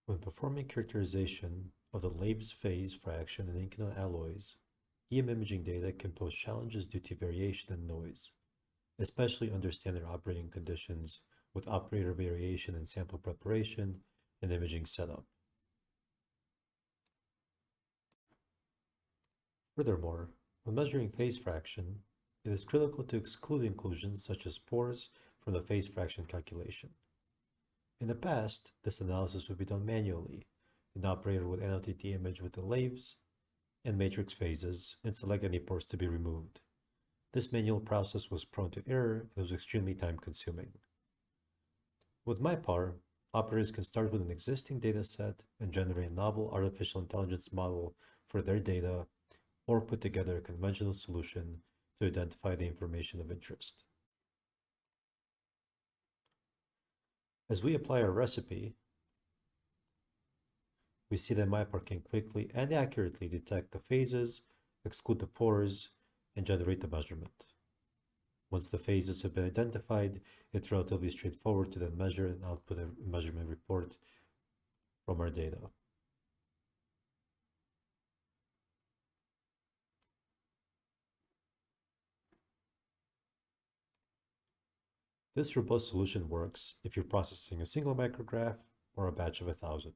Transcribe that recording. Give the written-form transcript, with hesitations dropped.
When performing characterization of the Laves phase fraction in Inconel alloys, EM imaging data can pose challenges due to variation and noise, especially under standard operating conditions with operator variation in sample preparation and imaging setup. Furthermore, when measuring phase fraction, it is critical to exclude inclusions such as pores from the phase fraction calculation. In the past, this analysis would be done manually. An operator would annotate the image with the Laves and matrix phases and select any pores to be removed. This manual process was prone to error and was extremely time-consuming. With MIPAR, operators can start with an existing data set and generate a novel artificial intelligence model for their data, or put together a conventional solution to identify the information of interest. As we apply our recipe, we see that MIPAR can quickly and accurately detect the phases, exclude the pores, and generate the measurement. Once the phases have been identified, it's relatively straightforward to then measure and output a measurement report from our data. This robust solution works if you're processing a single micrograph or a batch of 1,000.